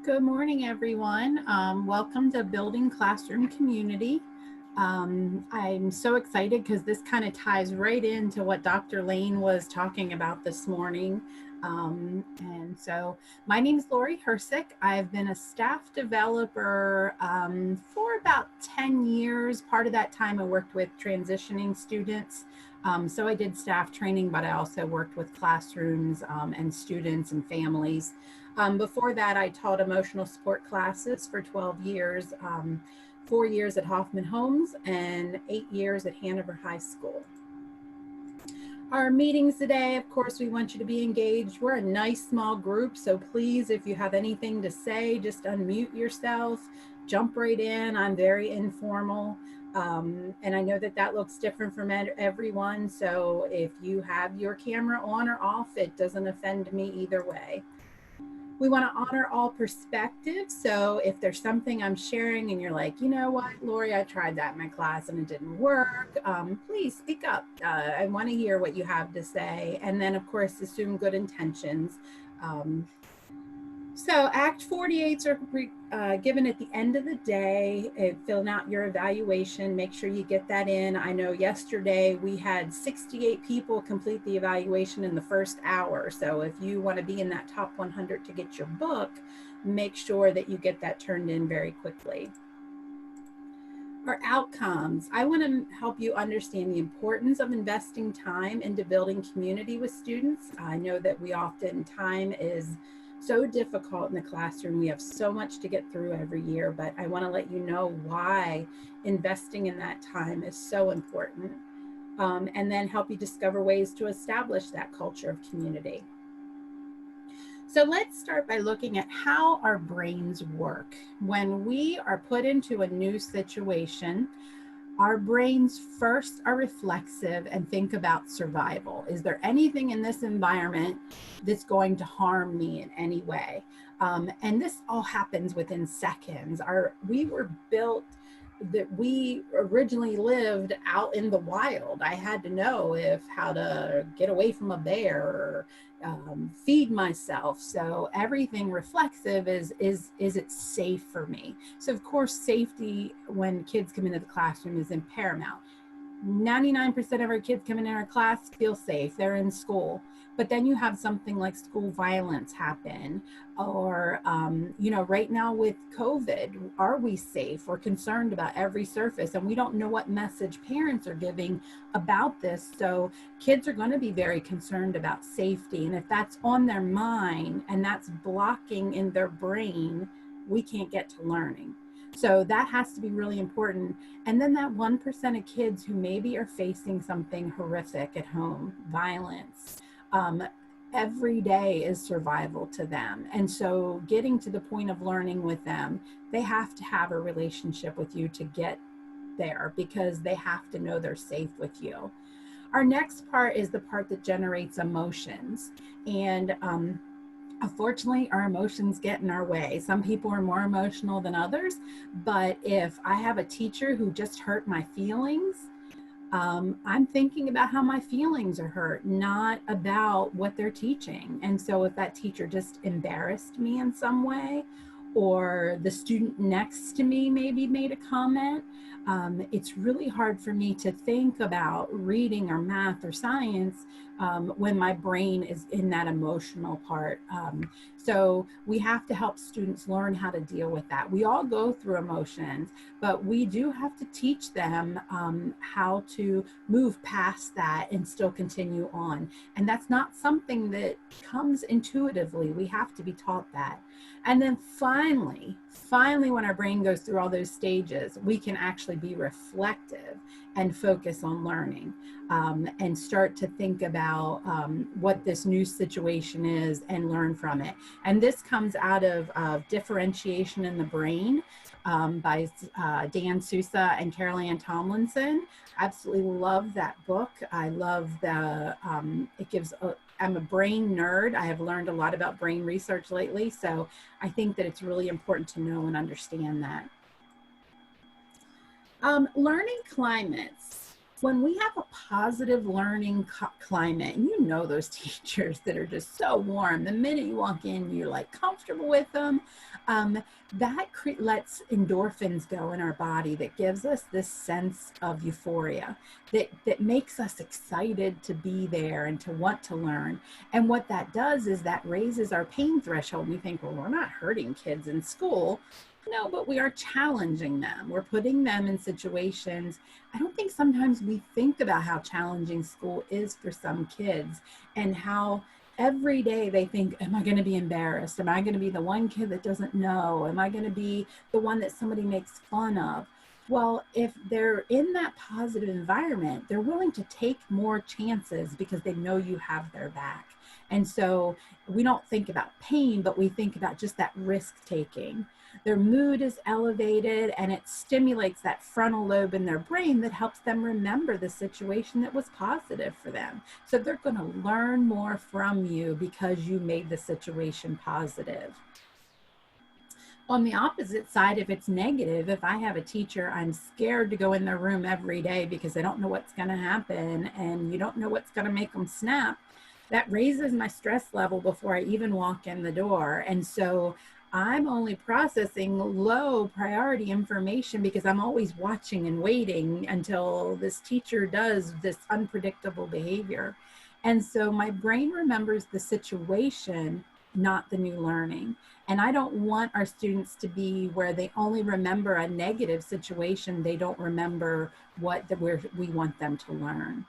Good morning, everyone. Welcome to Building Classroom Community. I'm so excited because this kind of ties right into what Dr. Lane was talking about this morning. And so my name is Lori Hersick. I've been a staff developer for about 10 years. Part of that time I worked with transitioning students. So I did staff training, but I also worked with classrooms and students and families. Before that, I taught emotional support classes for 12 years, 4 years at Hoffman Homes and 8 years at Hanover High School. Our meetings today, of course, we want you to be engaged. We're a nice small group, so please, if you have anything to say, just unmute yourself, jump right in. I'm very informal. And I know that that looks different from everyone, so if you have your camera on or off, it doesn't offend me either way. We want to honor all perspectives. So if there's something I'm sharing and you're like, you know what, Lori, I tried that in my class and it didn't work, please speak up. I want to hear what you have to say. And then, of course, assume good intentions. So Act 48s are given at the end of the day. Filling out your evaluation, make sure you get that in. I know yesterday we had 68 people complete the evaluation in the first hour. So if you want to be in that top 100 to get your book, make sure that you get that turned in very quickly. Our outcomes. I want to help you understand the importance of investing time into building community with students. I know that time is so difficult in the classroom. We have so much to get through every year, but I want to let you know why investing in that time is so important. And then help you discover ways to establish that culture of community. So let's start by looking at how our brains work. When we are put into a new situation, our brains first are reflexive and think about survival. Is there anything in this environment that's going to harm me in any way? And this all happens within seconds. We were built that we originally lived out in the wild. I had to know how to get away from a bear or feed myself. So everything reflexive is it safe for me? So of course, safety when kids come into the classroom is in paramount. 99% of our kids coming in our class feel safe. They're in school. But then you have something like school violence happen, or, right now with COVID, are we safe? We're concerned about every surface, and we don't know what message parents are giving about this. So kids are going to be very concerned about safety. And if that's on their mind and that's blocking in their brain, we can't get to learning. So that has to be really important. And then that 1% of kids who maybe are facing something horrific at home, violence, every day is survival to them. And so getting to the point of learning with them, they have to have a relationship with you to get there, because they have to know they're safe with you. Our next part is the part that generates emotions. And unfortunately, our emotions get in our way. Some people are more emotional than others, but if I have a teacher who just hurt my feelings, I'm thinking about how my feelings are hurt, not about what they're teaching. And so if that teacher just embarrassed me in some way, or the student next to me maybe made a comment, it's really hard for me to think about reading or math or science when my brain is in that emotional part. So we have to help students learn how to deal with that. We all go through emotions, but we do have to teach them how to move past that and still continue on. And that's not something that comes intuitively. We have to be taught that. And then finally, when our brain goes through all those stages, we can actually be reflective and focus on learning, and start to think about what this new situation is and learn from it. And this comes out of Differentiation in the Brain by Dan Sousa and Carol Ann Tomlinson. Absolutely love that book. I love I'm a brain nerd. I have learned a lot about brain research lately, so I think that it's really important to know and understand that. Learning climates. When we have a positive learning climate, you know those teachers that are just so warm. The minute you walk in, you're like comfortable with them. That lets endorphins go in our body that gives us this sense of euphoria that makes us excited to be there and to want to learn. And what that does is that raises our pain threshold. We think, well, we're not hurting kids in school. No, but we are challenging them. We're putting them in situations. I don't think sometimes we think about how challenging school is for some kids and how every day they think, am I going to be embarrassed? Am I going to be the one kid that doesn't know? Am I going to be the one that somebody makes fun of? Well, if they're in that positive environment, they're willing to take more chances because they know you have their back. And so we don't think about pain, but we think about just that risk taking. Their mood is elevated and it stimulates that frontal lobe in their brain that helps them remember the situation that was positive for them. So they're going to learn more from you because you made the situation positive. On the opposite side, if it's negative, if I have a teacher, I'm scared to go in their room every day because I don't know what's going to happen and you don't know what's going to make them snap, that raises my stress level before I even walk in the door. And so I'm only processing low priority information because I'm always watching and waiting until this teacher does this unpredictable behavior. And so my brain remembers the situation, not the new learning. And I don't want our students to be where they only remember a negative situation. They don't remember what we want them to learn.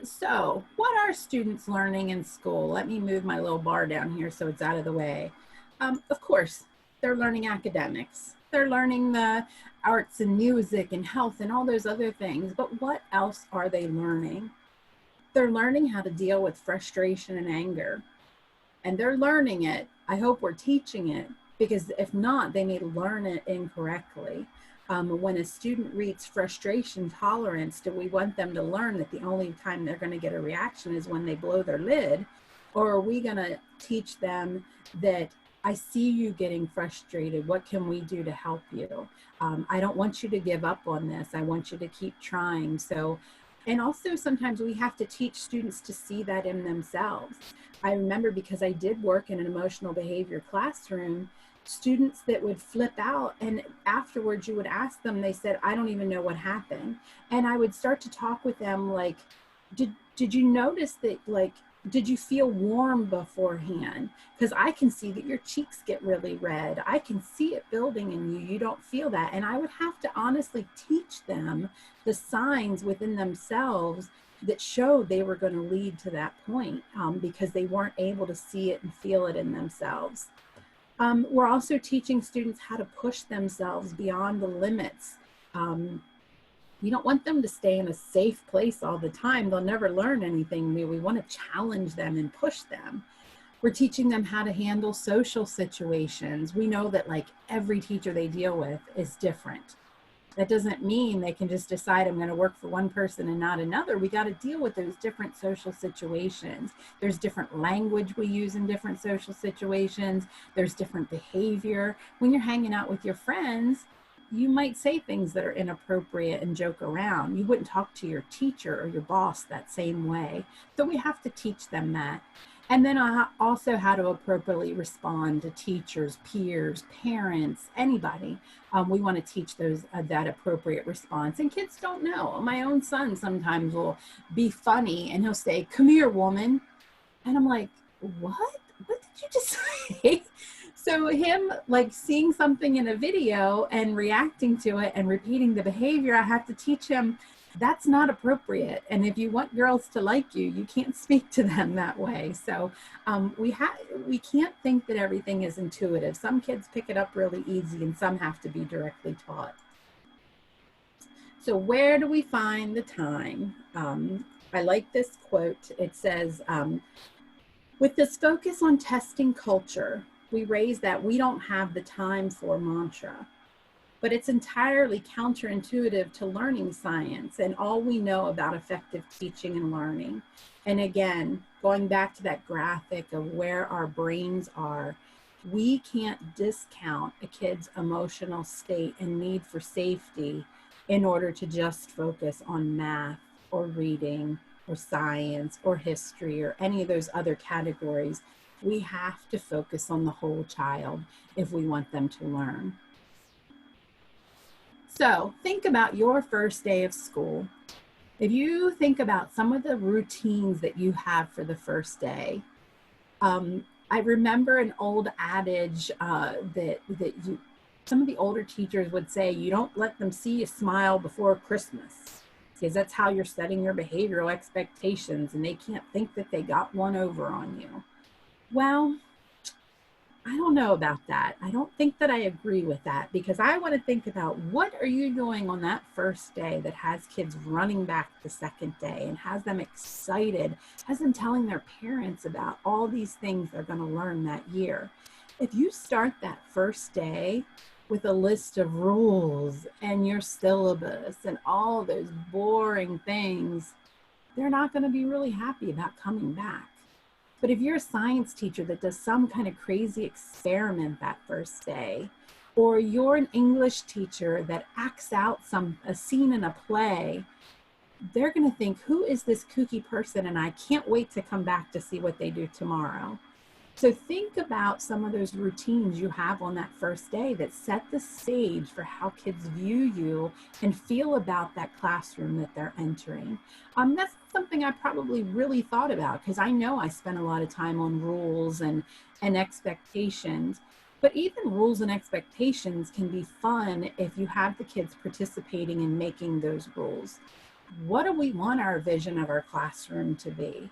So what are students learning in school? Let me move my little bar down here so it's out of the way. Of course, they're learning academics. They're learning the arts and music and health and all those other things. But what else are they learning? They're learning how to deal with frustration and anger. And they're learning it. I hope we're teaching it, because if not, they may learn it incorrectly. When a student reads frustration tolerance, do we want them to learn that the only time they're going to get a reaction is when they blow their lid? Or are we going to teach them that I see you getting frustrated. What can we do to help you? I don't want you to give up on this. I want you to keep trying. So, and also sometimes we have to teach students to see that in themselves. I remember, because I did work in an emotional behavior classroom, students that would flip out, and afterwards you would ask them, they said, I don't even know what happened. And I would start to talk with them like, did you notice that, like, did you feel warm beforehand? Because I can see that your cheeks get really red. I can see it building in you. You don't feel that. And I would have to honestly teach them the signs within themselves that showed they were going to lead to that point, because they weren't able to see it and feel it in themselves. We're also teaching students how to push themselves beyond the limits. You don't want them to stay in a safe place all the time. They'll never learn anything new. We want to challenge them and push them. We're teaching them how to handle social situations. We know that, like, every teacher they deal with is different. That doesn't mean they can just decide, I'm going to work for one person and not another. We got to deal with those different social situations. There's different language we use in different social situations. There's different behavior. When you're hanging out with your friends, you might say things that are inappropriate and joke around. You wouldn't talk to your teacher or your boss that same way. So we have to teach them that. And then also how to appropriately respond to teachers, peers, parents, anybody. We want to teach those that appropriate response. And kids don't know. My own son sometimes will be funny and he'll say, "Come here, woman." And I'm like, what? What did you just say? So him, like, seeing something in a video and reacting to it and repeating the behavior, I have to teach him that's not appropriate. And if you want girls to like you, you can't speak to them that way. So we can't think that everything is intuitive. Some kids pick it up really easy and some have to be directly taught. So where do we find the time? I like this quote. It says, with this focus on testing culture, we raise that we don't have the time for mantra. But it's entirely counterintuitive to learning science and all we know about effective teaching and learning. And again, going back to that graphic of where our brains are, we can't discount a kid's emotional state and need for safety in order to just focus on math or reading or science or history or any of those other categories. We have to focus on the whole child if we want them to learn. So think about your first day of school. If you think about some of the routines that you have for the first day, I remember an old adage some of the older teachers would say, you don't let them see you smile before Christmas, because that's how you're setting your behavioral expectations and they can't think that they got one over on you. Well, I don't know about that. I don't think that I agree with that, because I want to think about what are you doing on that first day that has kids running back the second day and has them excited, has them telling their parents about all these things they're going to learn that year. If you start that first day with a list of rules and your syllabus and all those boring things, they're not going to be really happy about coming back. But if you're a science teacher that does some kind of crazy experiment that first day, or you're an English teacher that acts out a scene in a play, they're going to think, who is this kooky person? And I can't wait to come back to see what they do tomorrow. So think about some of those routines you have on that first day that set the stage for how kids view you and feel about that classroom that they're entering. That's something I probably really thought about, because I know I spent a lot of time on rules and expectations. But even rules and expectations can be fun if you have the kids participating in making those rules. What do we want our vision of our classroom to be?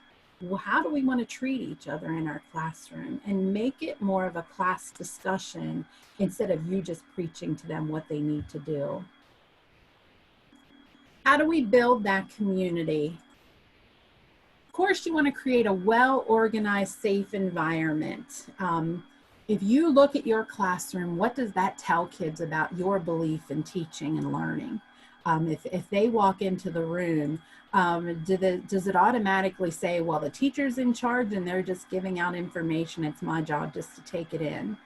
How do we want to treat each other in our classroom, and make it more of a class discussion instead of you just preaching to them what they need to do? How do we build that community? Of course, you want to create a well-organized, safe environment. If you look at your classroom, what does that tell kids about your belief in teaching and learning? If they walk into the room, does it automatically say, well, the teacher's in charge and they're just giving out information, it's my job just to take it in?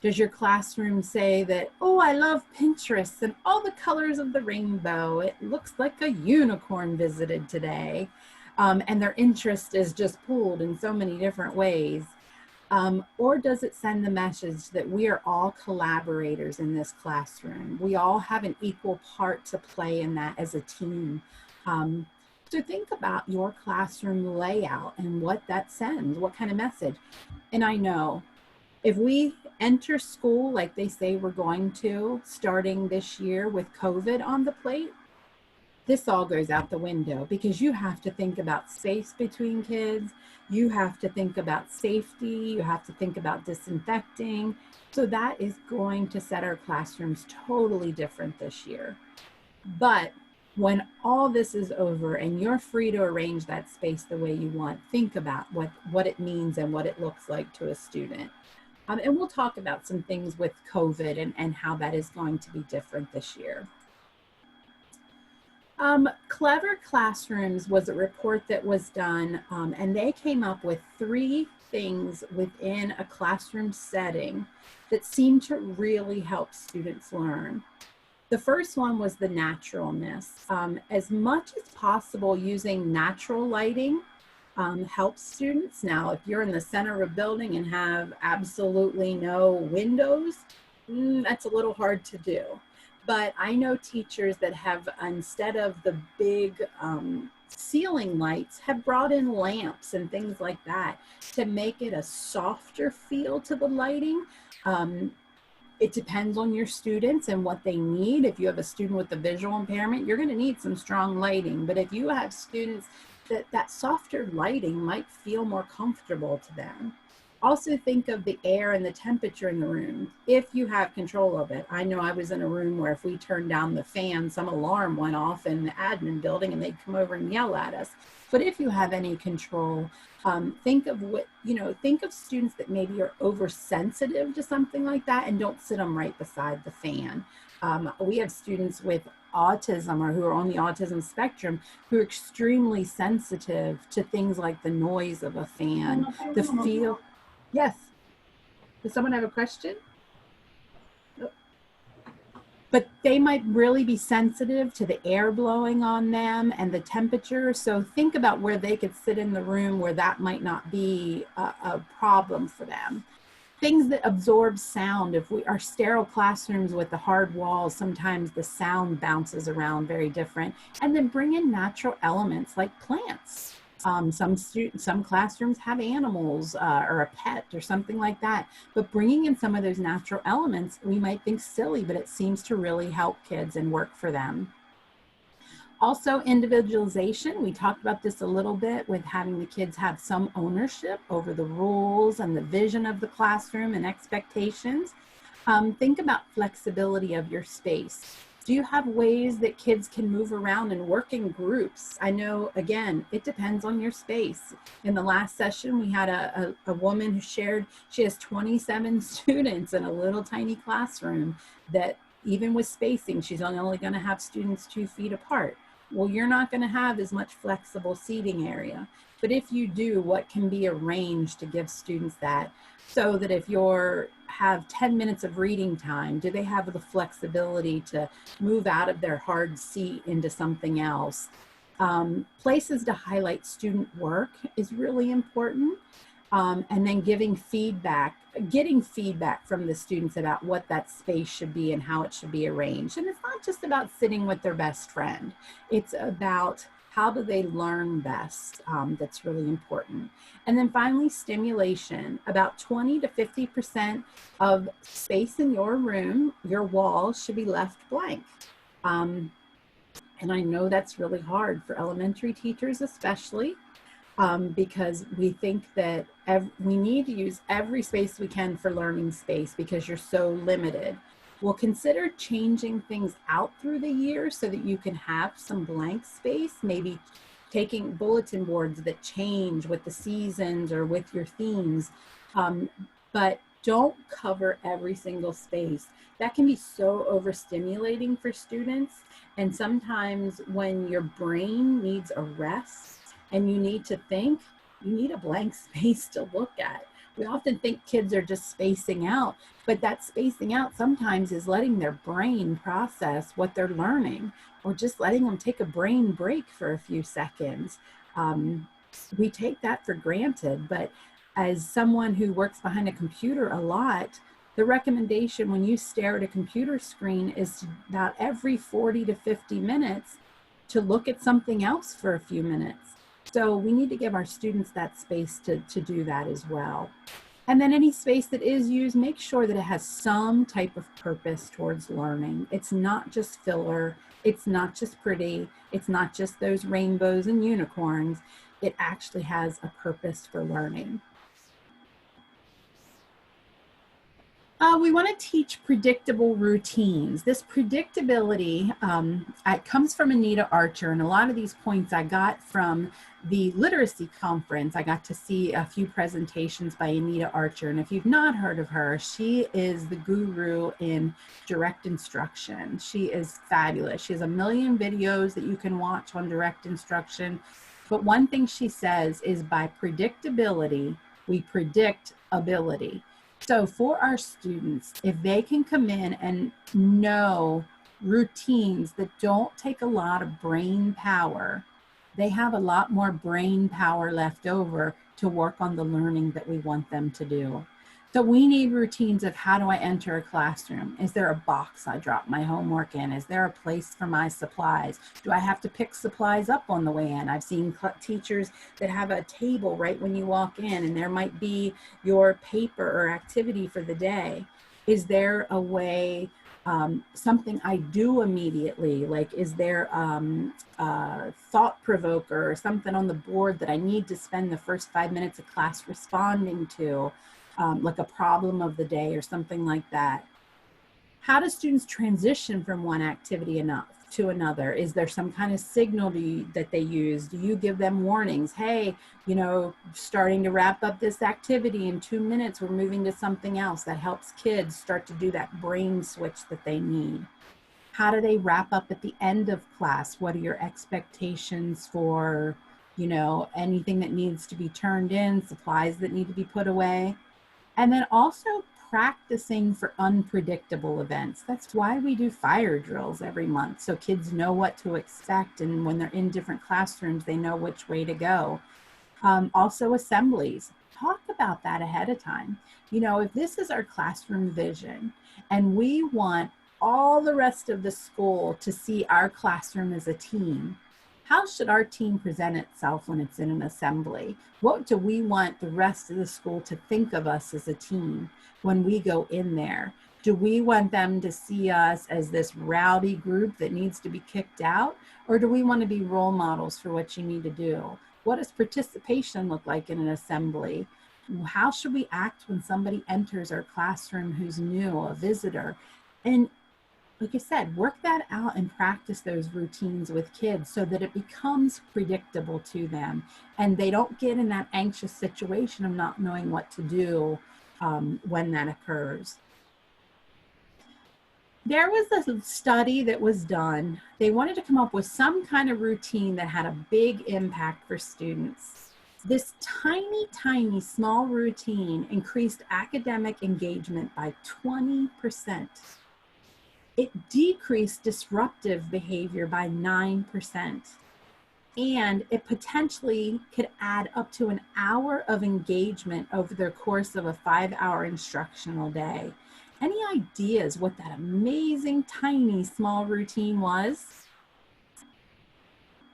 Does your classroom say that, oh, I love Pinterest and all the colors of the rainbow, it looks like a unicorn visited today, and their interest is just pulled in so many different ways? Or does it send the message that we are all collaborators in this classroom? We all have an equal part to play in that as a team. So think about your classroom layout and what that sends, what kind of message. And I know if we enter school like they say we're going to, starting this year with COVID on the plate, this all goes out the window, because you have to think about space between kids. You have to think about safety. You have to think about disinfecting. So that is going to set our classrooms totally different this year. But when all this is over and you're free to arrange that space the way you want, think about what it means and what it looks like to a student. And we'll talk about some things with COVID and how that is going to be different this year. Clever Classrooms was a report that was done, and they came up with 3 things within a classroom setting that seem to really help students learn. The first one was the naturalness. As much as possible, using natural lighting helps students. Now, if you're in the center of a building and have absolutely no windows, that's a little hard to do. But I know teachers that have, instead of the big ceiling lights, have brought in lamps and things like that to make it a softer feel to the lighting. It depends on your students and what they need. If you have a student with a visual impairment, you're going to need some strong lighting. But if you have students that softer lighting might feel more comfortable to them. Also think of the air and the temperature in the room, if you have control of it. I know I was in a room where if we turned down the fan, some alarm went off in the admin building and they'd come over and yell at us. But if you have any control, think of students that maybe are oversensitive to something like that, and don't sit them right beside the fan. We have students with autism or who are on the autism spectrum who are extremely sensitive to things like the noise of a fan, the feel. Yes. Does someone have a question? but they might really be sensitive to the air blowing on them and the temperature. So think about where they could sit in the room where that might not be a problem for them. Things that absorb sound. If we are sterile classrooms with the hard walls, sometimes the sound bounces around very different. And then bring in natural elements like plants. Some classrooms have animals or a pet or something like that, but bringing in some of those natural elements, we might think silly, but it seems to really help kids and work for them. Also, individualization. We talked about this a little bit with having the kids have some ownership over the rules and the vision of the classroom and expectations. Think about flexibility of your space. Do you have ways that kids can move around and work in groups? I know, again, it depends on your space. In the last session, we had a woman who shared she has 27 students in a little tiny classroom that even with spacing, she's only going to have students 2 feet apart. Well, you're not going to have as much flexible seating area. But if you do, what can be arranged to give students that? So that if you have 10 minutes of reading time, do they have the flexibility to move out of their hard seat into something else? Places to highlight student work is really important. And then getting feedback from the students about what that space should be and how it should be arranged. And it's not just about sitting with their best friend. It's about how do they learn best. That's really important. And then finally, stimulation. About 20 to 50% of space in your room, your walls, should be left blank. And I know that's really hard for elementary teachers especially. Because we think that we need to use every space we can for learning space because you're so limited. Well, consider changing things out through the year so that you can have some blank space, maybe taking bulletin boards that change with the seasons or with your themes, but don't cover every single space. That can be so overstimulating for students. And sometimes when your brain needs a rest, and you need to think, you need a blank space to look at. We often think kids are just spacing out, but that spacing out sometimes is letting their brain process what they're learning, or just letting them take a brain break for a few seconds. We take that for granted, but as someone who works behind a computer a lot, the recommendation when you stare at a computer screen is about every 40 to 50 minutes to look at something else for a few minutes. So we need to give our students that space to do that as well. And then any space that is used, make sure that it has some type of purpose towards learning. It's not just filler. It's not just pretty. It's not just those rainbows and unicorns. It actually has a purpose for learning. We want to teach predictable routines. This predictability, it comes from Anita Archer, and a lot of these points I got from the literacy conference. I got to see a few presentations by Anita Archer, and if you've not heard of her, she is the guru in direct instruction. She is fabulous. She has 1 million videos that you can watch on direct instruction, but one thing she says is by predictability, we predict ability. So for our students, if they can come in and know routines that don't take a lot of brain power, they have a lot more brain power left over to work on the learning that we want them to do. So we need routines of how do I enter a classroom? Is there a box I drop my homework in? Is there a place for my supplies? Do I have to pick supplies up on the way in? I've seen teachers that have a table right when you walk in, and there might be your paper or activity for the day. Is there a way, something I do immediately? Like, is there a thought provoker or something on the board that I need to spend the first 5 minutes of class responding to? Like a problem of the day or something like that. How do students transition from one activity to another? Is there some kind of signal that they use? Do you give them warnings? Hey, you know, starting to wrap up this activity in 2 minutes, we're moving to something else. That helps kids start to do that brain switch that they need. How do they wrap up at the end of class? What are your expectations for, you know, anything that needs to be turned in, supplies that need to be put away? And then also practicing for unpredictable events. That's why we do fire drills every month, so kids know what to expect, and when they're in different classrooms, they know which way to go. Also assemblies, talk about that ahead of time. You know, if this is our classroom vision and we want all the rest of the school to see our classroom as a team, how should our team present itself when it's in an assembly? What do we want the rest of the school to think of us as a team when we go in there? Do we want them to see us as this rowdy group that needs to be kicked out? Or do we want to be role models for what you need to do? What does participation look like in an assembly? How should we act when somebody enters our classroom who's new, a visitor? And like I said, work that out and practice those routines with kids so that it becomes predictable to them and they don't get in that anxious situation of not knowing what to do when that occurs. There was a study that was done. They wanted to come up with some kind of routine that had a big impact for students. This tiny, tiny, small routine increased academic engagement by 20%. It decreased disruptive behavior by 9%. And it potentially could add up to an hour of engagement over the course of a 5-hour instructional day. Any ideas what that amazing, tiny, small routine was?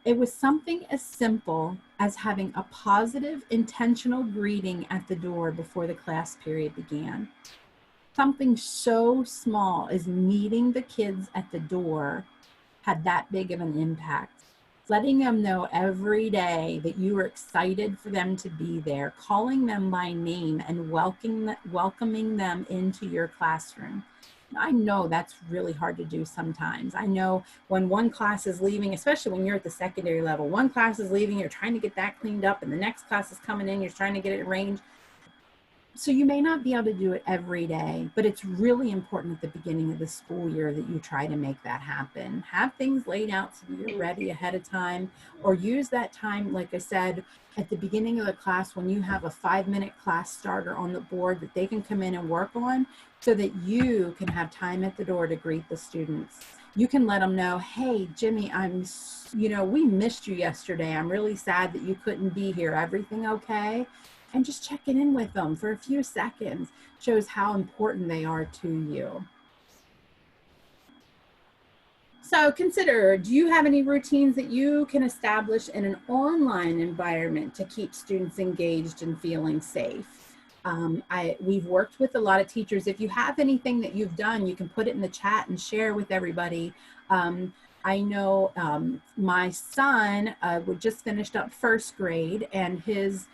It was something as simple as having a positive, intentional greeting at the door before the class period began. Something so small as meeting the kids at the door had that big of an impact. Letting them know every day that you were excited for them to be there, calling them by name and welcoming them into your classroom. I know that's really hard to do sometimes. I know when one class is leaving, especially when you're at the secondary level, one class is leaving, you're trying to get that cleaned up, and the next class is coming in, you're trying to get it arranged. So you may not be able to do it every day, but it's really important at the beginning of the school year that you try to make that happen. Have things laid out so you're ready ahead of time, or use that time, like I said, at the beginning of the class when you have a 5-minute class starter on the board that they can come in and work on so that you can have time at the door to greet the students. You can let them know, hey, Jimmy, we missed you yesterday. I'm really sad that you couldn't be here. Everything okay? And just checking in with them for a few seconds shows how important they are to you. So consider, do you have any routines that you can establish in an online environment to keep students engaged and feeling safe? We've worked with a lot of teachers. If you have anything that you've done, you can put it in the chat and share with everybody. I know my son just finished up 1st grade, and his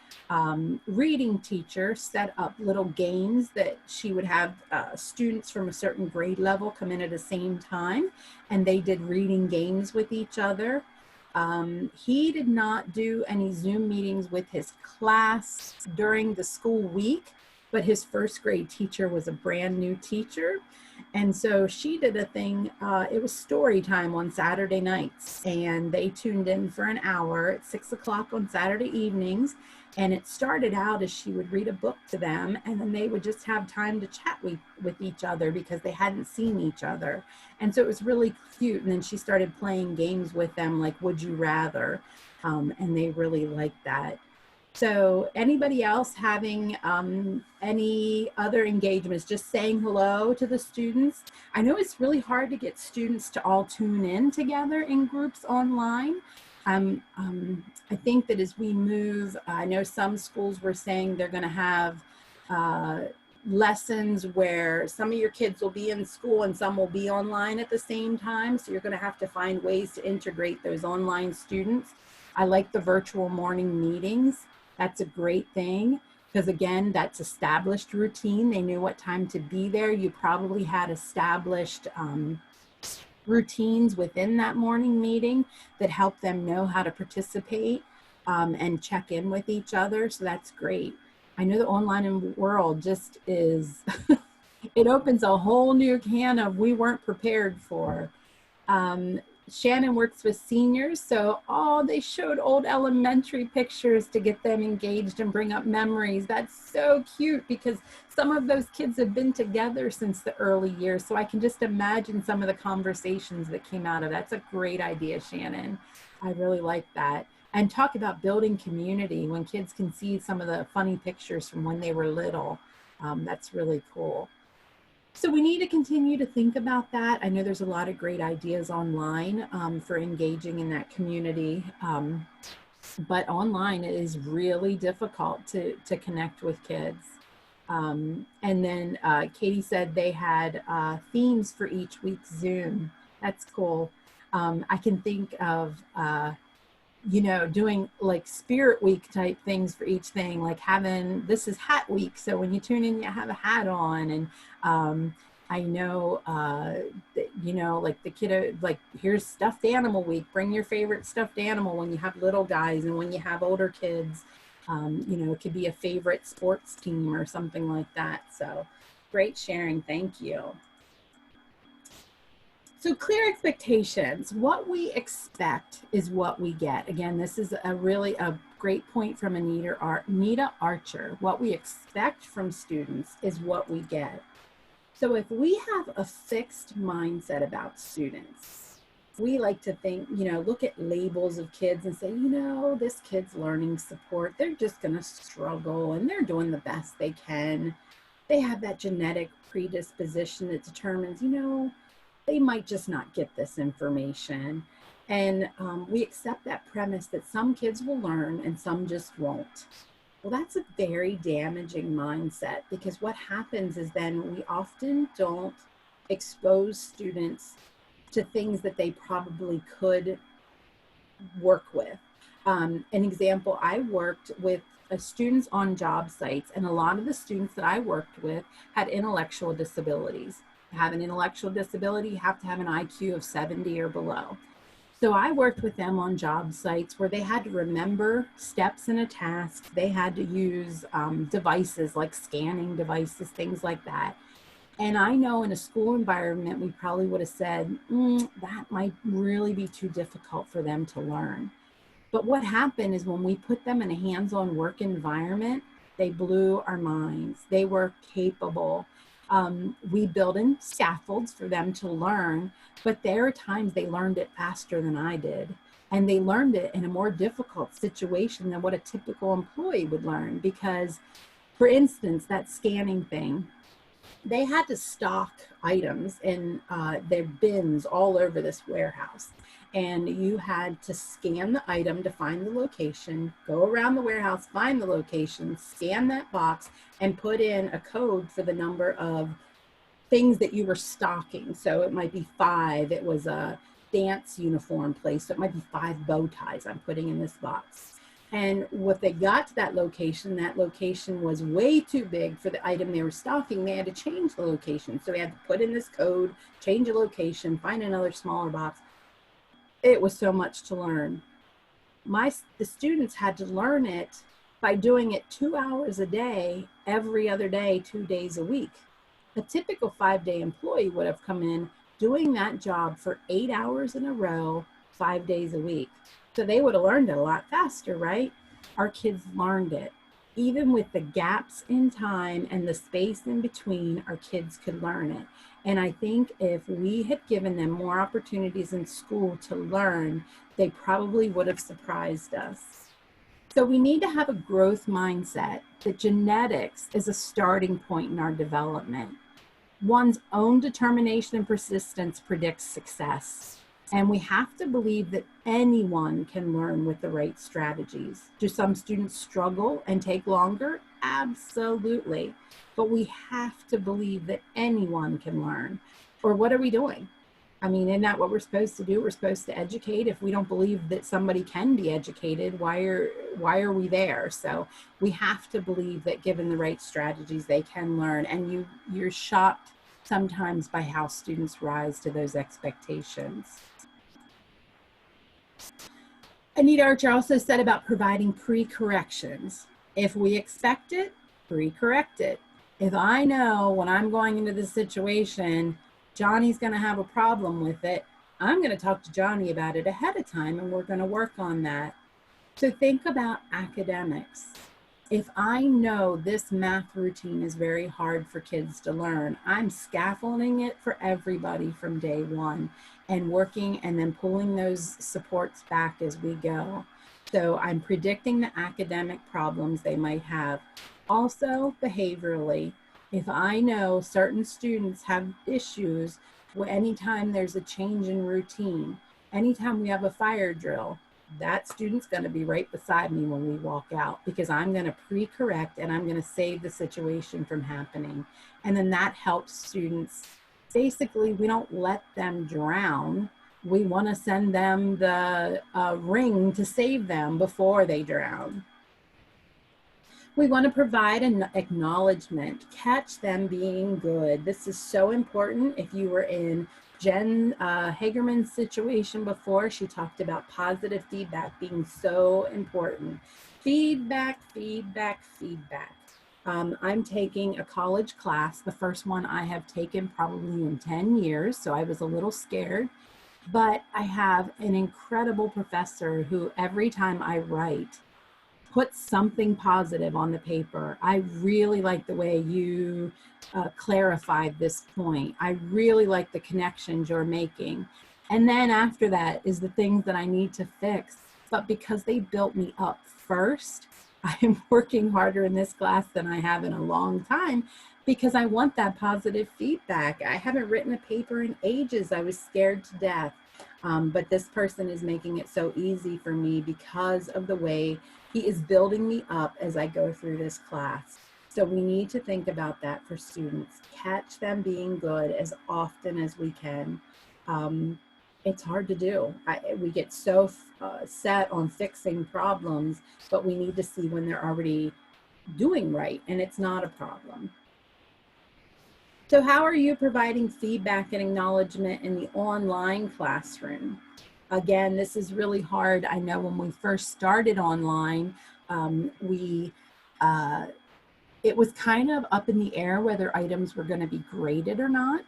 reading teacher set up little games that she would have students from a certain grade level come in at the same time, and they did reading games with each other. He did not do any Zoom meetings with his class during the school week, but his 1st grade teacher was a brand new teacher. And so she did a thing, it was story time on Saturday nights, and they tuned in for an hour at 6 o'clock on Saturday evenings. And it started out as she would read a book to them, and then they would just have time to chat with each other because they hadn't seen each other. And so it was really cute. And then she started playing games with them like Would You Rather, and they really liked that. So anybody else having any other engagements, just saying hello to the students? I know it's really hard to get students to all tune in together in groups online. I think that as we move, I know some schools were saying they're going to have lessons where some of your kids will be in school and some will be online at the same time. So you're going to have to find ways to integrate those online students. I like the virtual morning meetings. That's a great thing because, again, that's established routine. They knew what time to be there. You probably had established routines within that morning meeting that help them know how to participate and check in with each other. So that's great. I know the online world just is, it opens a whole new can of we weren't prepared for. Shannon works with seniors, so they showed old elementary pictures to get them engaged and bring up memories. That's so cute because some of those kids have been together since the early years, so I can just imagine some of the conversations that came out of that. That's a great idea, Shannon. I really like that. And talk about building community when kids can see some of the funny pictures from when they were little. That's really cool. So we need to continue to think about that. I know there's a lot of great ideas online for engaging in that community, but online it is really difficult to connect with kids. And then Katie said they had themes for each week's Zoom. That's cool. I can think of you know, doing like spirit week type things for each thing, like having, this is hat week, so when you tune in you have a hat on. And I know that, you know, like the kiddo, like here's stuffed animal week, bring your favorite stuffed animal when you have little guys, and when you have older kids, you know, it could be a favorite sports team or something like that. So great sharing, thank you. So clear expectations. What we expect is what we get. Again, this is a really a great point from Anita Archer. What we expect from students is what we get. So if we have a fixed mindset about students, we like to think, you know, look at labels of kids and say, you know, this kid's learning support, they're just going to struggle and they're doing the best they can. They have that genetic predisposition that determines, you know, they might just not get this information. And we accept that premise that some kids will learn and some just won't. Well, that's a very damaging mindset, because what happens is then we often don't expose students to things that they probably could work with. An example, I worked with students on job sites, and a lot of the students that I worked with had intellectual disabilities. Have an intellectual disability, you have to have an IQ of 70 or below. So I worked with them on job sites where they had to remember steps in a task. They had to use devices like scanning devices, things like that. And I know in a school environment, we probably would have said, that might really be too difficult for them to learn. But what happened is when we put them in a hands-on work environment, they blew our minds. They were capable. We built in scaffolds for them to learn, but there are times they learned it faster than I did. And they learned it in a more difficult situation than what a typical employee would learn. Because, for instance, that scanning thing, they had to stock items in their bins all over this warehouse. And you had to scan the item to find the location, go around the warehouse, find the location, scan that box, and put in a code for the number of things that you were stocking. So it might be 5. It was a dance uniform place. So it might be 5 bow ties I'm putting in this box. And what they got to that location was way too big for the item they were stocking. They had to change the location. So they had to put in this code, change a location, find another smaller box. It was so much to learn. The students had to learn it by doing it 2 hours a day, every other day, 2 days a week. A typical 5-day employee would have come in doing that job for 8 hours in a row, 5 days a week. So they would have learned it a lot faster, right? Our kids learned it. Even with the gaps in time and the space in between, our kids could learn it. And I think if we had given them more opportunities in school to learn, they probably would have surprised us. So we need to have a growth mindset that genetics is a starting point in our development. One's own determination and persistence predicts success. And we have to believe that anyone can learn with the right strategies. Do some students struggle and take longer? Absolutely. But we have to believe that anyone can learn. Or what are we doing? I mean, isn't that what we're supposed to do? We're supposed to educate. If we don't believe that somebody can be educated, why are we there? So we have to believe that given the right strategies, they can learn. And you're shocked sometimes by how students rise to those expectations. Anita Archer also said about providing pre-corrections. If we expect it, pre-correct it. If I know when I'm going into this situation, Johnny's going to have a problem with it, I'm going to talk to Johnny about it ahead of time and we're going to work on that. So think about academics. If I know this math routine is very hard for kids to learn, I'm scaffolding it for everybody from day one and working and then pulling those supports back as we go. So I'm predicting the academic problems they might have. Also, behaviorally, if I know certain students have issues anytime there's a change in routine, anytime we have a fire drill, that student's going to be right beside me when we walk out because I'm going to pre-correct and I'm going to save the situation from happening. And then that helps students. Basically, we don't let them drown. We want to send them the ring to save them before they drown. We want to provide an acknowledgement, catch them being good. This is so important. If you were in Jen Hagerman's situation before, she talked about positive feedback being so important. Feedback, feedback, feedback. I'm taking a college class, the first one I have taken probably in 10 years, so I was a little scared. But I have an incredible professor who every time I write, put something positive on the paper. I really like the way you clarified this point. I really like the connections you're making. And then after that is the things that I need to fix. But because they built me up first, I am working harder in this class than I have in a long time because I want that positive feedback. I haven't written a paper in ages. I was scared to death. But this person is making it so easy for me because of the way he is building me up as I go through this class. So we need to think about that for students. Catch them being good as often as we can. It's hard to do. We get so set on fixing problems, but we need to see when they're already doing right and it's not a problem. So how are you providing feedback and acknowledgement in the online classroom? Again, this is really hard. I know when we first started online, it was kind of up in the air whether items were going to be graded or not.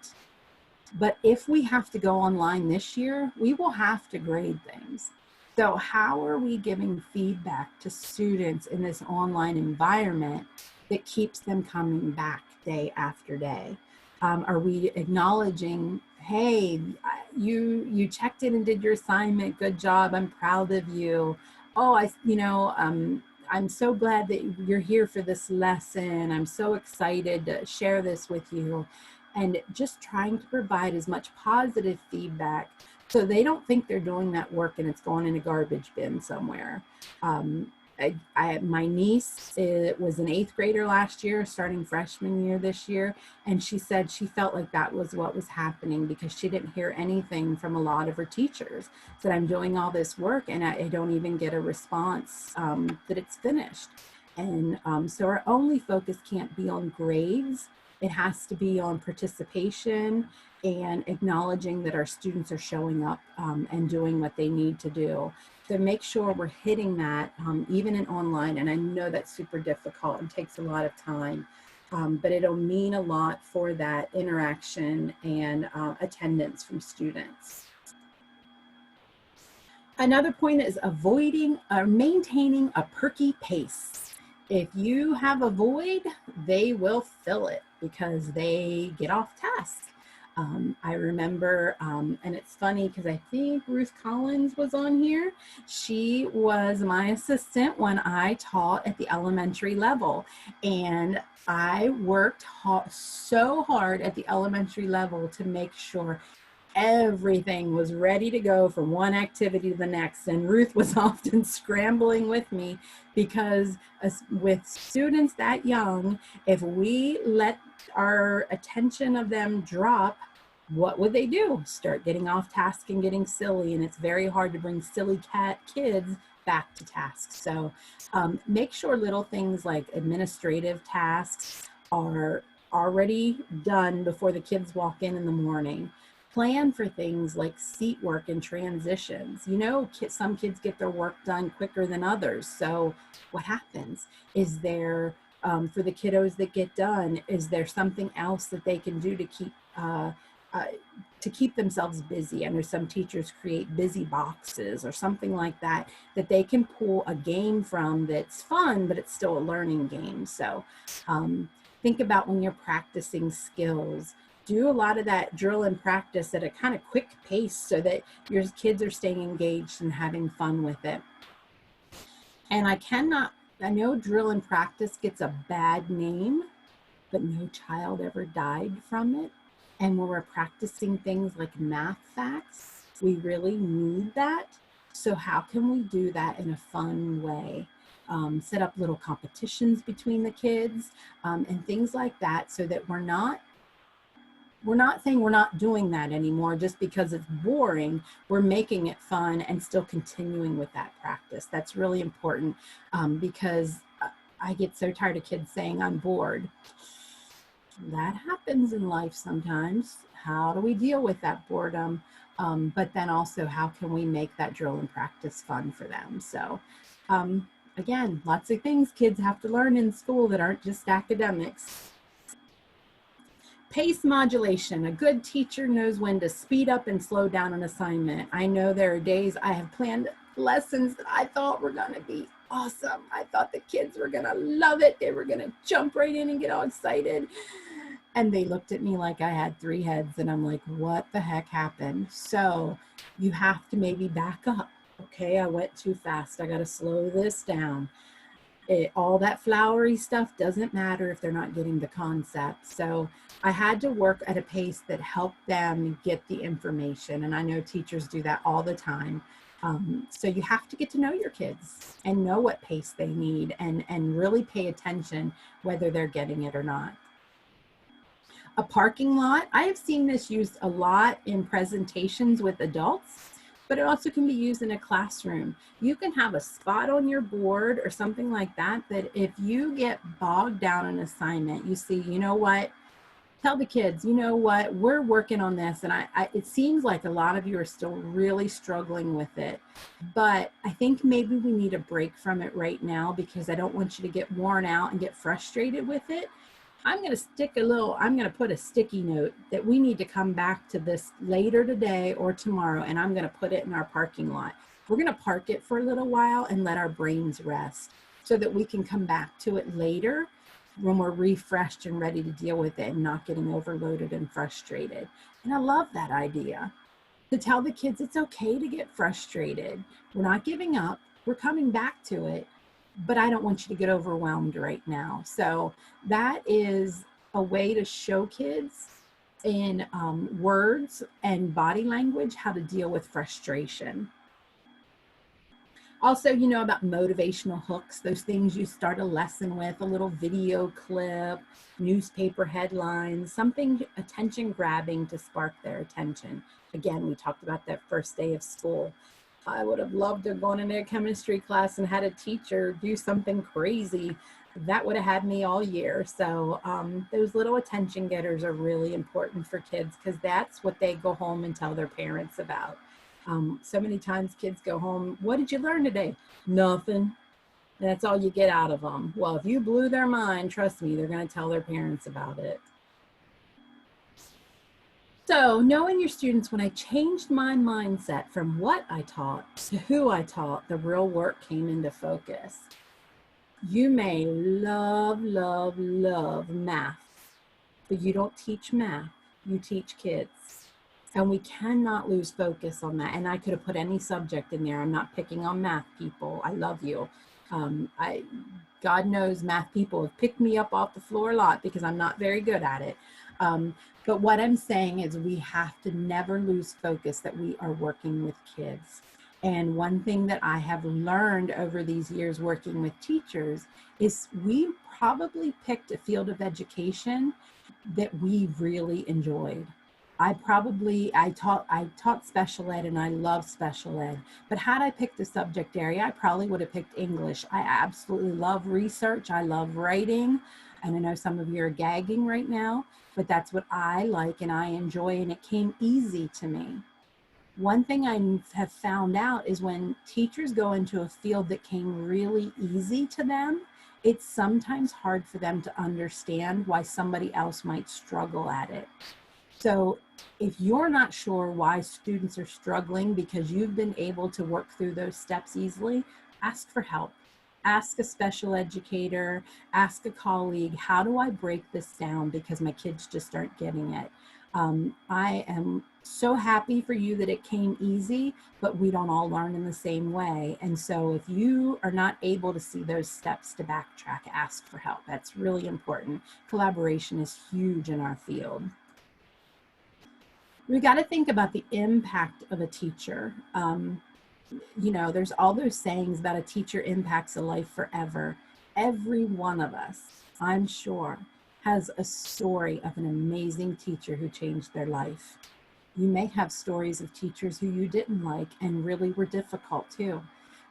But if we have to go online this year, we will have to grade things. So how are we giving feedback to students in this online environment that keeps them coming back day after day? Are we acknowledging, hey, you checked in and did your assignment, good job, I'm proud of you. Oh, I'm so glad that you're here for this lesson. I'm so excited to share this with you. And just trying to provide as much positive feedback so they don't think they're doing that work and it's going in a garbage bin somewhere. My niece was an 8th grader last year, starting freshman year this year, and she said she felt like that was what was happening because she didn't hear anything from a lot of her teachers. Said, I'm doing all this work and I don't even get a response that it's finished. And so our only focus can't be on grades. It has to be on participation and acknowledging that our students are showing up and doing what they need to do. So make sure we're hitting that even in online. And I know that's super difficult and takes a lot of time, but it'll mean a lot for that interaction and attendance from students. Another point is avoiding or maintaining a perky pace. If you have a void, they will fill it because they get off task. I remember, and it's funny because I think Ruth Collins was on here. She was my assistant when I taught at the elementary level. And I worked so hard at the elementary level to make sure everything was ready to go from one activity to the next. And Ruth was often scrambling with me because with students that young, if we let our attention of them drop, what would they do? Start getting off task and getting silly. And it's very hard to bring silly kids back to task. So make sure little things like administrative tasks are already done before the kids walk in the morning. Plan for things like seat work and transitions. You know, some kids get their work done quicker than others. So what happens? Is there, for the kiddos that get done, is there something else that they can do to keep to keep themselves busy. I know some teachers create busy boxes or something like that, that they can pull a game from that's fun, but it's still a learning game. So think about when you're practicing skills, do a lot of that drill and practice at a kind of quick pace so that your kids are staying engaged and having fun with it. And I know drill and practice gets a bad name, but no child ever died from it. And when we're practicing things like math facts, we really need that. So how can we do that in a fun way? Set up little competitions between the kids and things like that, so that we're not saying we're not doing that anymore just because it's boring. We're making it fun and still continuing with that practice. That's really important because I get so tired of kids saying I'm bored. That happens in life sometimes. How do we deal with that boredom? But then also, how can we make that drill and practice fun for them? So again, lots of things kids have to learn in school that aren't just academics. Pace modulation. A good teacher knows when to speed up and slow down an assignment. I know there are days I have planned lessons that I thought were going to be awesome. I thought the kids were going to love it. They were going to jump right in and get all excited. And they looked at me like I had 3 heads, and I'm like, what the heck happened? So you have to maybe back up. Okay, I went too fast. I got to slow this down. All that flowery stuff doesn't matter if they're not getting the concept. So I had to work at a pace that helped them get the information. And I know teachers do that all the time. So you have to get to know your kids and know what pace they need and really pay attention whether they're getting it or not. A parking lot. I have seen this used a lot in presentations with adults, but it also can be used in a classroom. You can have a spot on your board or something like that, that if you get bogged down in an assignment, you see, you know what, tell the kids, you know what, we're working on this. And it seems like a lot of you are still really struggling with it, but I think maybe we need a break from it right now, because I don't want you to get worn out and get frustrated with it. I'm going to put a sticky note that we need to come back to this later today or tomorrow, and I'm going to put it in our parking lot. We're going to park it for a little while and let our brains rest so that we can come back to it later when we're refreshed and ready to deal with it and not getting overloaded and frustrated. And I love that idea, to tell the kids it's okay to get frustrated. We're not giving up. We're coming back to it. But I don't want you to get overwhelmed right now. So that is a way to show kids in words and body language how to deal with frustration. Also, you know about motivational hooks, those things you start a lesson with, a little video clip, newspaper headlines, something attention grabbing to spark their attention. Again, we talked about that first day of school. I would have loved to have gone into a chemistry class and had a teacher do something crazy. That would have had me all year. So those little attention getters are really important for kids, because that's what they go home and tell their parents about. So many times kids go home, what did you learn today? Nothing. That's all you get out of them. Well, if you blew their mind, trust me, they're going to tell their parents about it. So knowing your students, when I changed my mindset from what I taught to who I taught, the real work came into focus. You may love, love, love math, but you don't teach math, you teach kids. And we cannot lose focus on that. And I could have put any subject in there. I'm not picking on math people. I love you. God knows math people have picked me up off the floor a lot because I'm not very good at it. But what I'm saying is we have to never lose focus that we are working with kids. And one thing that I have learned over these years working with teachers is we probably picked a field of education that we really enjoyed. I taught special ed, and I love special ed, but had I picked a subject area, I probably would have picked English. I absolutely love research. I love writing. And I know some of you are gagging right now, but that's what I like and I enjoy, and it came easy to me. One thing I have found out is when teachers go into a field that came really easy to them, it's sometimes hard for them to understand why somebody else might struggle at it. So if you're not sure why students are struggling because you've been able to work through those steps easily, ask for help. Ask a special educator, ask a colleague, how do I break this down because my kids just aren't getting it? I am so happy for you that it came easy, but we don't all learn in the same way. And so if you are not able to see those steps to backtrack, ask for help. That's really important. Collaboration is huge in our field. We got to think about the impact of a teacher. You know, there's all those sayings about a teacher impacts a life forever. Every one of us, I'm sure, has a story of an amazing teacher who changed their life. You may have stories of teachers who you didn't like and really were difficult too.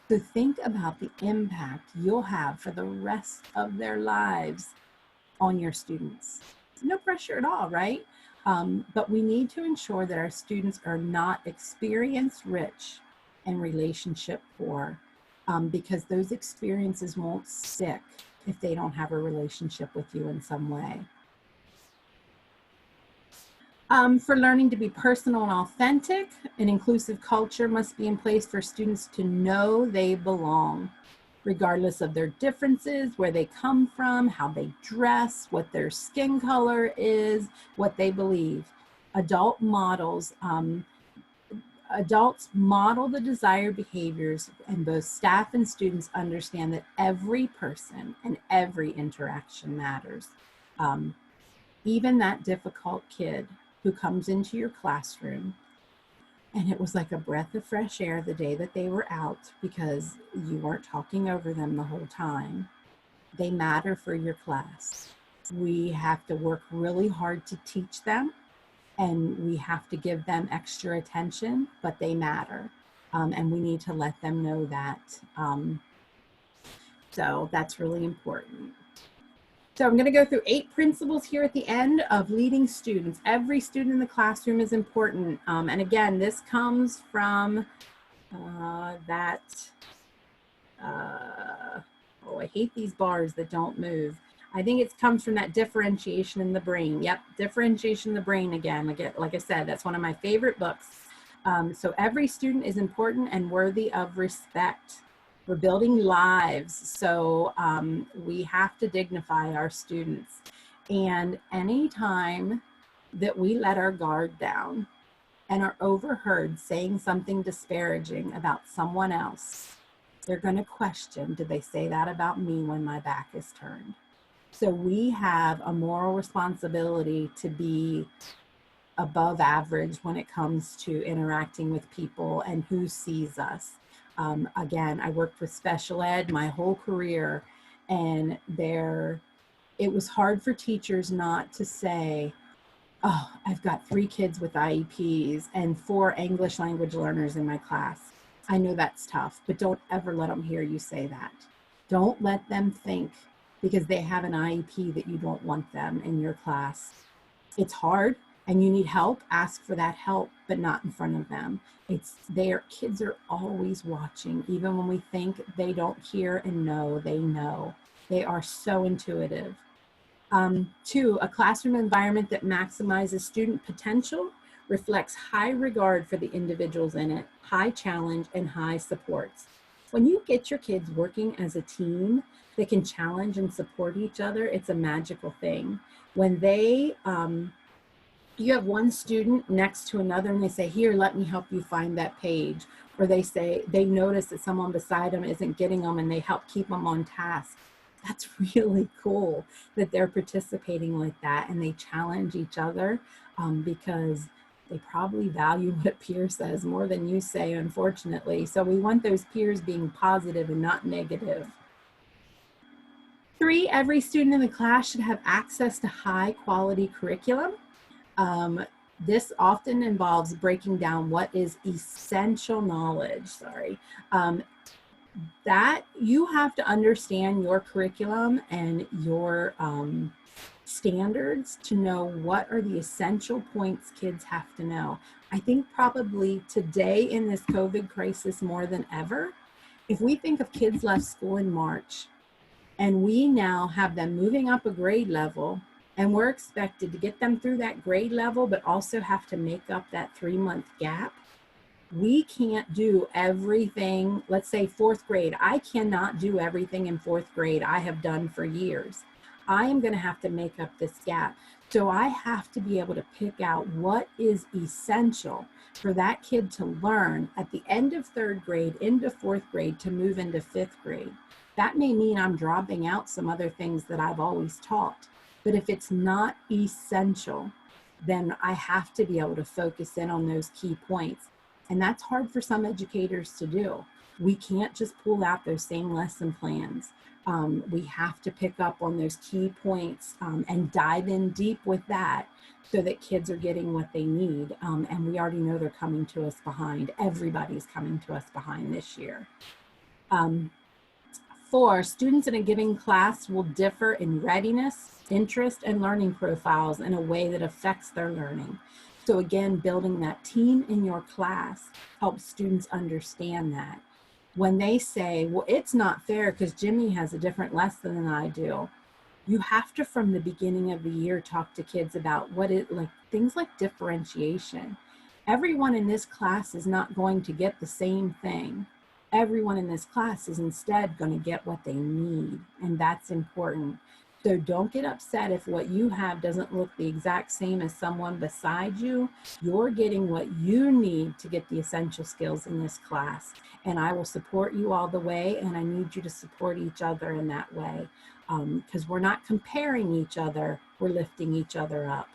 So think about the impact you'll have for the rest of their lives on your students. No pressure at all, right? But we need to ensure that our students are not experience rich and relationship poor, because those experiences won't stick if they don't have a relationship with you in some way. For learning to be personal and authentic, an inclusive culture must be in place for students to know they belong, regardless of their differences, where they come from, how they dress, what their skin color is, what they believe. Adults model the desired behaviors, and both staff and students understand that every person and every interaction matters. Even that difficult kid who comes into your classroom, and it was like a breath of fresh air the day that they were out because you weren't talking over them the whole time. They matter for your class. We have to work really hard to teach them, and we have to give them extra attention, but they matter. And we need to let them know that. So that's really important. So I'm going to go through 8 principles here at the end of leading students. Every student in the classroom is important. And again, this comes from oh, I hate these bars that don't move. I think it comes from that differentiation in the brain. Yep, differentiation in the brain again. Like I said, that's one of my favorite books. So every student is important and worthy of respect. We're building lives, so we have to dignify our students. And anytime that we let our guard down and are overheard saying something disparaging about someone else, they're going to question, did they say that about me when my back is turned? So we have a moral responsibility to be above average when it comes to interacting with people and who sees us. Again, I worked with special ed my whole career, and it was hard for teachers not to say, oh, I've got 3 kids with IEPs and 4 English language learners in my class. I know that's tough, but don't ever let them hear you say that. Don't let them think because they have an IEP that you don't want them in your class. It's hard and you need help, ask for that help, but not in front of them. Kids are always watching, even when we think they don't hear and know, they know. They are so intuitive. 2, a classroom environment that maximizes student potential reflects high regard for the individuals in it, high challenge, and high supports. When you get your kids working as a team that can challenge and support each other, it's a magical thing. When you have one student next to another and they say, here, let me help you find that page. Or they notice that someone beside them isn't getting them and they help keep them on task. That's really cool that they're participating like that and they challenge each other because they probably value what a peer says more than you say, unfortunately. So we want those peers being positive and not negative. 3, every student in the class should have access to high quality curriculum. This often involves breaking down what is essential knowledge, that you have to understand your curriculum and your standards to know what are the essential points kids have to know. I think probably today in this COVID crisis more than ever, if we think of kids left school in March and we now have them moving up a grade level And we're expected to get them through that grade level, but also have to make up that 3-month gap. We can't do everything. Let's say 4th grade. I cannot do everything in 4th grade I have done for years. I am going to have to make up this gap. So I have to be able to pick out what is essential for that kid to learn at the end of 3rd grade into 4th grade to move into 5th grade. That may mean I'm dropping out some other things that I've always taught. But if it's not essential, then I have to be able to focus in on those key points. And that's hard for some educators to do. We can't just pull out those same lesson plans. We have to pick up on those key points and dive in deep with that so that kids are getting what they need. And we already know they're coming to us behind. Everybody's coming to us behind this year. 4, students in a given class will differ in readiness, interest, and learning profiles in a way that affects their learning. So again, building that team in your class helps students understand that. When they say, well, it's not fair because Jimmy has a different lesson than I do, you have to, from the beginning of the year, talk to kids about things like differentiation. Everyone in this class is not going to get the same thing. Everyone in this class is instead going to get what they need, and that's important. So don't get upset if what you have doesn't look the exact same as someone beside you. You're getting what you need to get the essential skills in this class. And I will support you all the way, and I need you to support each other in that way. Because we're not comparing each other, we're lifting each other up.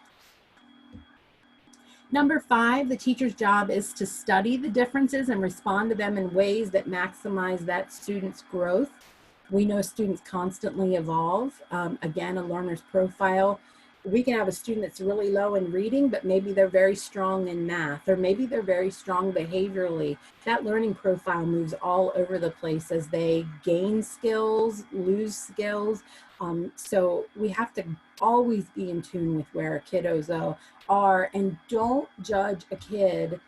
Number 5, the teacher's job is to study the differences and respond to them in ways that maximize that student's growth. We know students constantly evolve. Again, a learner's profile. We can have a student that's really low in reading, but maybe they're very strong in math, or maybe they're very strong behaviorally. That learning profile moves all over the place as they gain skills, lose skills. So we have to always be in tune with where our kiddos are, and don't judge a kid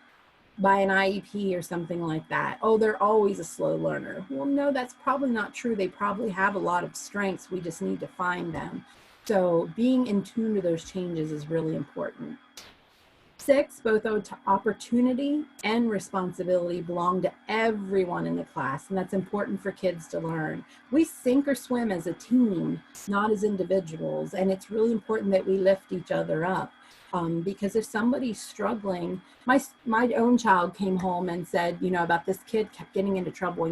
by an IEP or something like that. Oh, they're always a slow learner. Well, no, that's probably not true. They probably have a lot of strengths. We just need to find them. So being in tune to those changes is really important. 6, both opportunity and responsibility belong to everyone in the class, and that's important for kids to learn. We sink or swim as a team, not as individuals, and it's really important that we lift each other up. Because if somebody's struggling, my own child came home and said, you know, about this kid kept getting into trouble,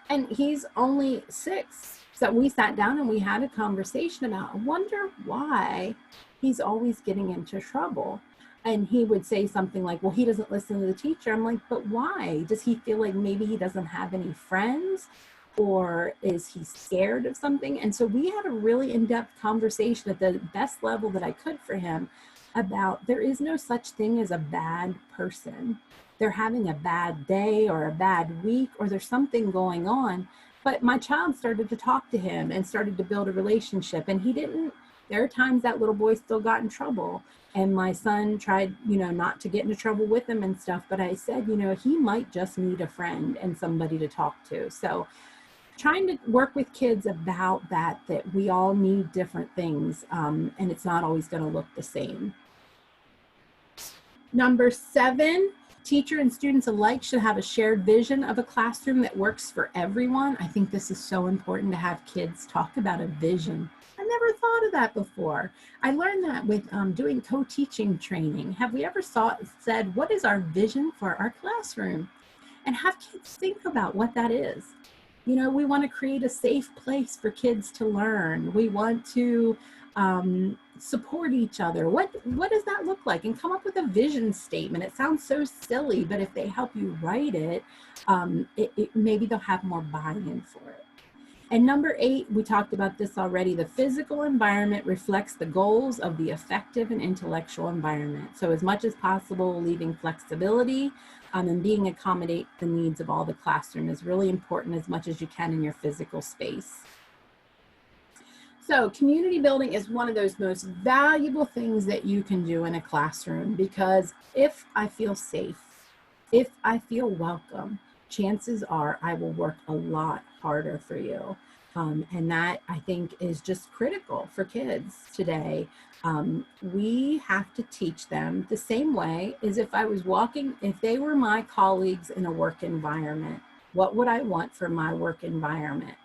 and he's only 6. So we sat down and we had a conversation about, I wonder why he's always getting into trouble. And he would say something like, well, he doesn't listen to the teacher. I'm like, but why? Does he feel like maybe he doesn't have any friends? Or is he scared of something? And so we had a really in-depth conversation at the best level that I could for him about there is no such thing as a bad person. They're having a bad day or a bad week, or there's something going on. But my child started to talk to him and started to build a relationship, and there are times that little boy still got in trouble. And my son tried, not to get into trouble with him and stuff. But I said, he might just need a friend and somebody to talk to. So trying to work with kids about that we all need different things, and it's not always going to look the same. Number 7, teacher and students alike should have a shared vision of a classroom that works for everyone. I think this is so important to have kids talk about a vision. I never thought of that before. I learned that with doing co-teaching training. Have we ever said, what is our vision for our classroom? And have kids think about what that is. We want to create a safe place for kids to learn. We want to support each other. What does that look like? And come up with a vision statement. It sounds so silly, but if they help you write it, maybe they'll have more buy-in for it. And number 8, we talked about this already. The physical environment reflects the goals of the affective and intellectual environment. So as much as possible, leaving flexibility and being accommodate the needs of all the classroom is really important as much as you can in your physical space. So community building is one of those most valuable things that you can do in a classroom, because if I feel safe, if I feel welcome, chances are I will work a lot harder for you. And that, I think, is just critical for kids today. We have to teach them the same way as if I was walking, if they were my colleagues in a work environment, what would I want for my work environment?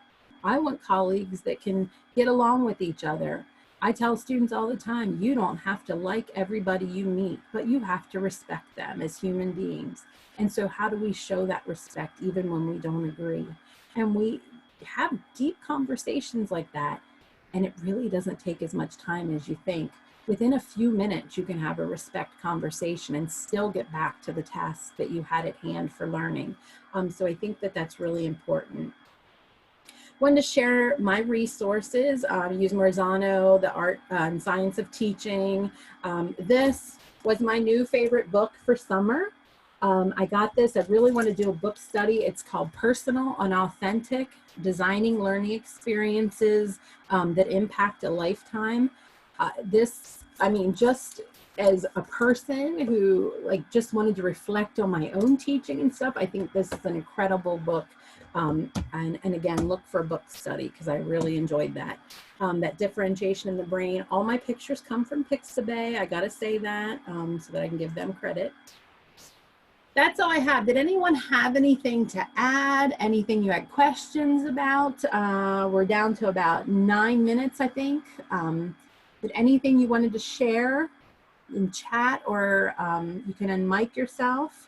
I want colleagues that can get along with each other. I tell students all the time, you don't have to like everybody you meet, but you have to respect them as human beings. And so how do we show that respect even when we don't agree? And we have deep conversations like that, and it really doesn't take as much time as you think. Within a few minutes, you can have a respect conversation and still get back to the task that you had at hand for learning. So I think that that's really important. Wanted to share my resources. Use Marzano, The Art and Science of Teaching. This was my new favorite book for summer. I got this. I really want to do a book study. It's called Personal and Authentic: Designing Learning Experiences that Impact a Lifetime. I mean, just as a person who just wanted to reflect on my own teaching and stuff, I think this is an incredible book. And again, look for a book study because I really enjoyed that. That differentiation in the brain. All my pictures come from Pixabay. I got to say that so that I can give them credit. That's all I have. Did anyone have anything to add? Anything you had questions about? We're down to about 9 minutes, I think. Did anything you wanted to share in chat, or you can unmic yourself?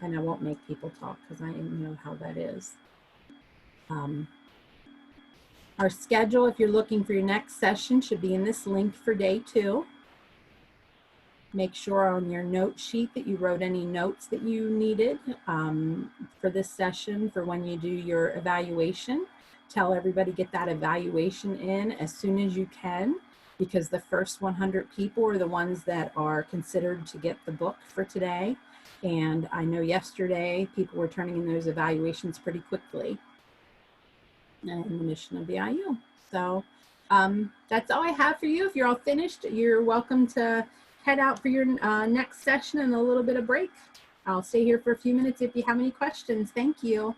And I won't make people talk because I know how that is. Our schedule, if you're looking for your next session, should be in this link for day 2. Make sure on your note sheet that you wrote any notes that you needed for this session for when you do your evaluation. Tell everybody get that evaluation in as soon as you can, because the first 100 people are the ones that are considered to get the book for today. And I know yesterday people were turning in those evaluations pretty quickly in the mission of the IU. So that's all I have for you. If you're all finished, you're welcome to head out for your next session and a little bit of break. I'll stay here for a few minutes if you have any questions. Thank you.